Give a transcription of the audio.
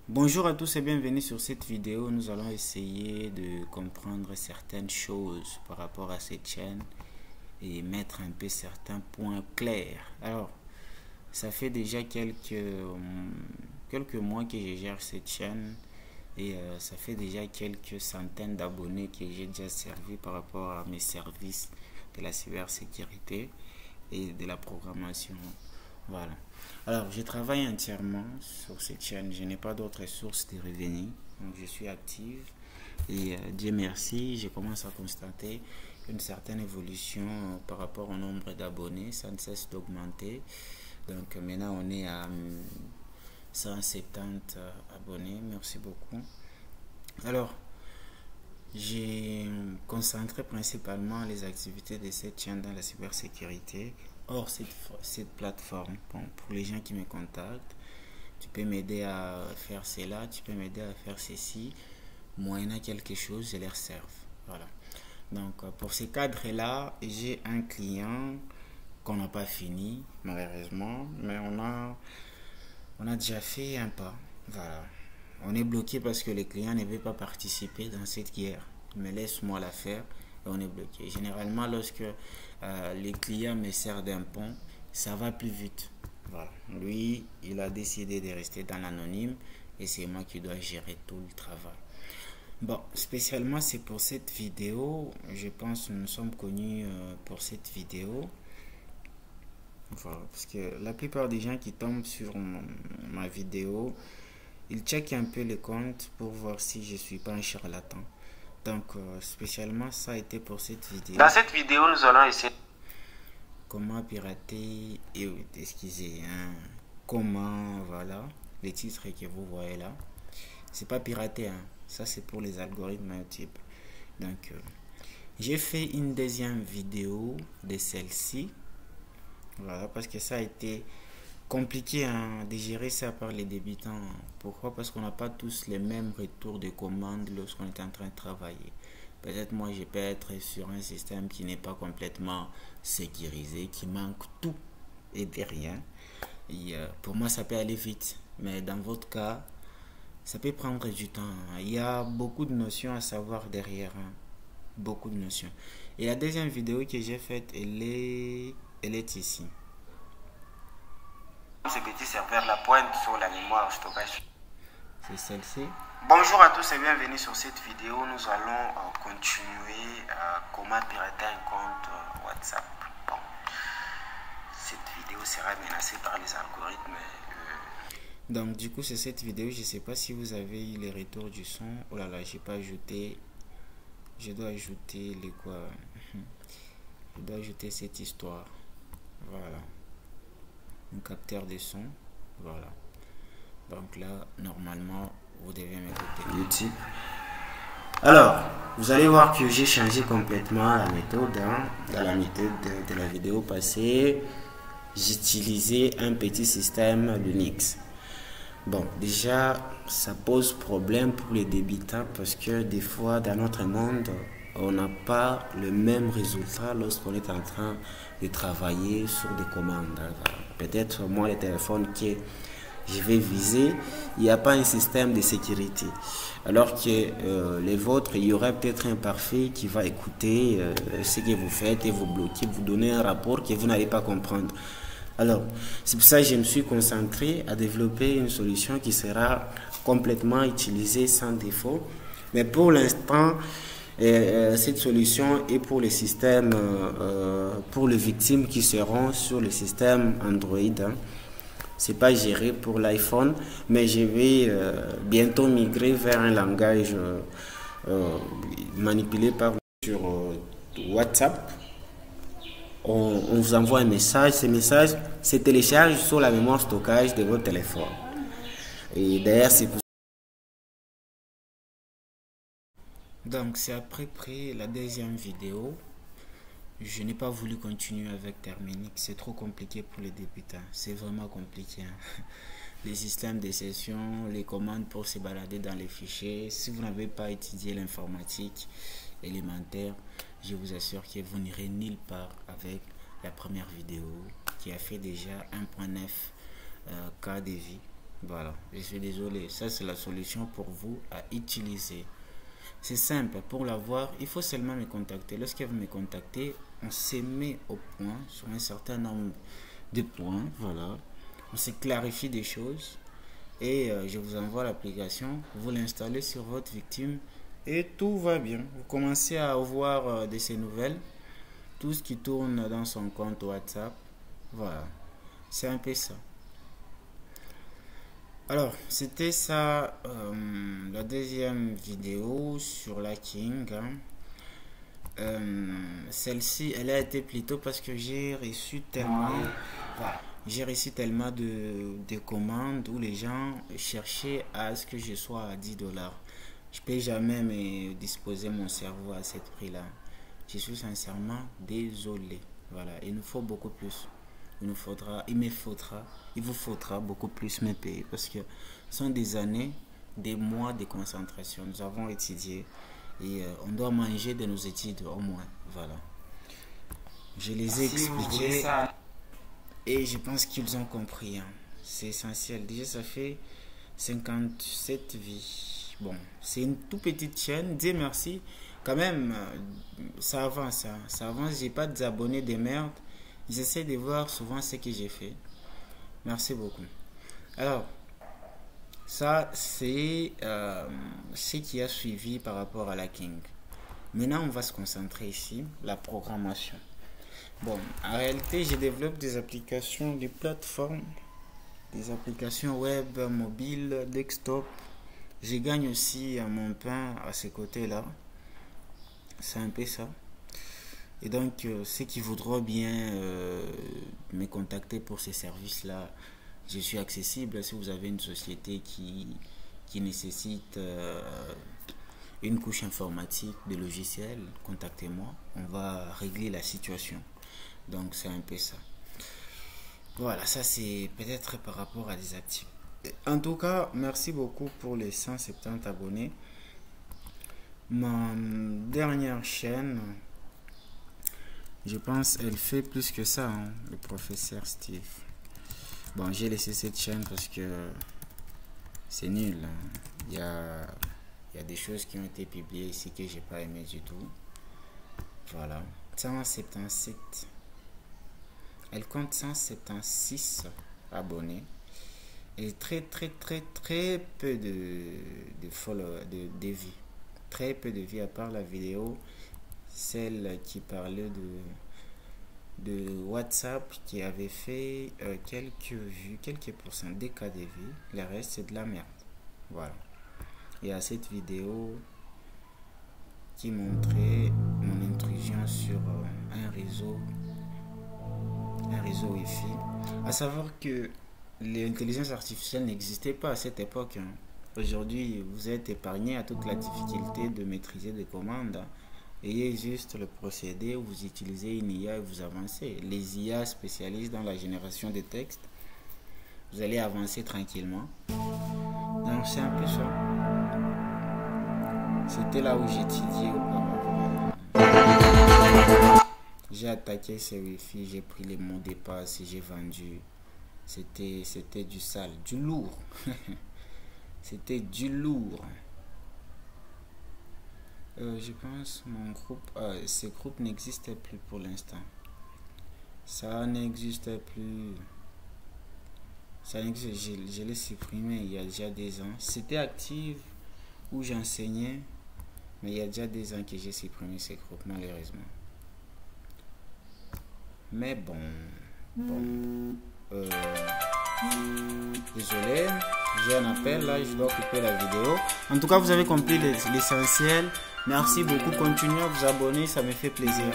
Bonjour à tous et bienvenue sur cette vidéo. Nous allons essayer de comprendre certaines choses par rapport à cette chaîne et mettre un peu certains points clairs. Alors, ça fait déjà quelques mois que je gère cette chaîne et ça fait déjà quelques centaines d'abonnés que j'ai déjà servi par rapport à mes services de la cybersécurité et de la programmation. Voilà. Alors, je travaille entièrement sur cette chaîne. Je n'ai pas d'autres sources de revenus. Donc, je suis active. Et Dieu merci, je commence à constater une certaine évolution par rapport au nombre d'abonnés. Ça ne cesse d'augmenter. Donc, maintenant, on est à 170 abonnés. Merci beaucoup. Alors, j'ai concentré principalement les activités de cette chaîne dans la cybersécurité. Or, cette plateforme, bon, pour les gens qui me contactent, tu peux m'aider à faire cela, tu peux m'aider à faire ceci, moyennant quelque chose, je les serve. Voilà. Donc, pour ces cadres-là, j'ai un client qu'on n'a pas fini, malheureusement, mais on a déjà fait un pas. Voilà. On est bloqué parce que le client ne veut pas participer dans cette guerre. Mais laisse-moi la faire et on est bloqué. Généralement, lorsque les clients me servent d'un pont, ça va plus vite. Voilà. Lui, il a décidé de rester dans l'anonyme et c'est moi qui dois gérer tout le travail. Bon, spécialement c'est pour cette vidéo. Je pense que nous sommes connus pour cette vidéo. Voilà, parce que la plupart des gens qui tombent sur ma vidéo, ils checkent un peu les comptes pour voir si je suis pas un charlatan. Donc, spécialement, ça a été pour cette vidéo. Dans cette vidéo, nous allons essayer comment pirater et excusez, hein, comment, voilà, les titres que vous voyez là. C'est pas pirater, hein, ça c'est pour les algorithmes YouTube. Donc, j'ai fait une deuxième vidéo de celle-ci. Voilà, parce que ça a été compliqué hein, de gérer ça par les débutants. Pourquoi? Parce qu'on n'a pas tous les mêmes retours de commandes lorsqu'on est en train de travailler. Peut-être moi je peux être sur un système qui n'est pas complètement sécurisé, qui manque tout et de rien. Et pour moi ça peut aller vite. Mais dans votre cas, ça peut prendre du temps. Il y a beaucoup de notions à savoir derrière. Hein. Beaucoup de notions. Et la deuxième vidéo que j'ai faite, elle est ici. ce petit serveur la pointe sur la mémoire stockage. C'est celle-ci. Bonjour à tous et bienvenue sur cette vidéo. Nous allons continuer comment pirater un compte WhatsApp. Bon, cette vidéo sera menacée par les algorithmes. Donc du coup c'est cette vidéo, je sais pas si vous avez eu les retours du son. Oh là là, j'ai pas ajouté. Je dois ajouter les quoi. Je dois ajouter cette histoire. Voilà. Un capteur de son. Voilà. Donc là, normalement, vous devez m'écouter. YouTube. Alors, vous allez voir que j'ai changé complètement la méthode. Hein. Dans la méthode de la vidéo passée, j'utilisais un petit système Linux. Bon, déjà, ça pose problème pour les débutants parce que des fois, dans notre monde, on n'a pas le même résultat lorsqu'on est en train de travailler sur des commandes. Peut-être moi, le téléphone que je vais viser, il n'y a pas un système de sécurité. Alors que les vôtres, il y aurait peut-être un parfait qui va écouter ce que vous faites et vous bloquer, vous donner un rapport que vous n'allez pas comprendre. Alors, c'est pour ça que je me suis concentré à développer une solution qui sera complètement utilisée sans défaut. Mais pour l'instant, cette solution est pour les systèmes, pour les victimes qui seront sur le système Android. Hein. C'est pas géré pour l'iPhone, mais je vais bientôt migrer vers un langage manipulé par sur WhatsApp. On vous envoie un message, ce message se télécharge sur la mémoire stockage de votre téléphone. Et d'ailleurs, c'est pour... Donc, c'est après près la deuxième vidéo. Je n'ai pas voulu continuer avec Terminix. C'est trop compliqué pour les débutants. C'est vraiment compliqué. Hein. Les systèmes de session, les commandes pour se balader dans les fichiers. Si vous n'avez pas étudié l'informatique élémentaire, je vous assure que vous n'irez nulle part avec la première vidéo qui a fait déjà 1.9 cas de vie. Voilà, je suis désolé. Ça, c'est la solution pour vous à utiliser. C'est simple. Pour l'avoir, il faut seulement me contacter. Lorsque vous me contactez, on se met au point sur un certain nombre de points. Voilà. On se clarifie des choses. Et je vous envoie l'application. Vous l'installez sur votre victime. Et tout va bien. Vous commencez à avoir de ces nouvelles. Tout ce qui tourne dans son compte WhatsApp. Voilà. C'est un peu ça. Alors, c'était ça, la deuxième vidéo sur la King. Celle-ci, elle a été plutôt parce que j'ai reçu tellement, de commandes où les gens cherchaient à ce que je sois à 10 $. Je ne peux jamais me disposer mon cerveau à ce prix-là. Je suis sincèrement désolé. Voilà, il nous faut beaucoup plus. Il vous faudra beaucoup plus me payer parce que ce sont des années, des mois de concentration. Nous avons étudié et on doit manger de nos études au moins. Voilà. Je les ai expliqués et je pense qu'ils ont compris. Hein. C'est essentiel. Déjà, ça fait 57 vies. Bon, c'est une toute petite chaîne. Dieu merci. Quand même, ça avance. Hein. Ça avance. J'ai pas d'abonnés de merde. J'essaie de voir souvent ce que j'ai fait. Merci beaucoup. Alors, ça, c'est ce qui a suivi par rapport à la King. Maintenant, on va se concentrer ici, la programmation. Bon, en réalité, je développe des applications, des plateformes, des applications web, mobile, desktop. Je gagne aussi mon pain à ce côté-là. C'est un peu ça. Et donc, ceux qui voudront bien me contacter pour ces services-là, je suis accessible. Si vous avez une société qui nécessite une couche informatique de logiciels, contactez-moi. On va régler la situation. Donc, c'est un peu ça. Voilà, ça c'est peut-être par rapport à des actifs. En tout cas, merci beaucoup pour les 170 abonnés. Ma dernière chaîne... Je pense elle fait plus que ça, hein, le professeur Steve. Bon, j'ai laissé cette chaîne parce que c'est nul. Hein. Il y a des choses qui ont été publiées ici que j'ai pas aimé du tout. Voilà. 177. Elle compte 176 abonnés. Et très peu de follow, de vues. Très peu de vues à part la vidéo. Celle qui parlait de WhatsApp qui avait fait quelques vues, quelques pourcents des cas de vues. Le reste c'est de la merde. Voilà. Et à cette vidéo qui montrait mon intrusion sur un réseau Wi-Fi. À savoir que l'intelligence artificielle n'existait pas à cette époque. Hein. Aujourd'hui, vous êtes épargné à toute la difficulté de maîtriser des commandes. Hein. Ayez juste le procédé où vous utilisez une IA et vous avancez. Les IA spécialisent dans la génération de textes. Vous allez avancer tranquillement. Donc c'est un peu ça. C'était là où j'étudiais auparavant. J'ai attaqué ce Wi-Fi, j'ai pris les mots de passe et j'ai vendu. C'était du sale, du lourd. C'était du lourd. Je pense mon groupe, ce groupe n'existe plus pour l'instant. Ça n'existe plus. Ça n'existe. Je l'ai supprimé il y a déjà des ans. C'était actif où j'enseignais, mais il y a déjà des ans que j'ai supprimé ce groupe malheureusement. Mais bon. Désolé, j'ai un appel là, je dois couper la vidéo. En tout cas, vous avez compris l'essentiel. Merci beaucoup, continuez à vous abonner, ça me fait plaisir.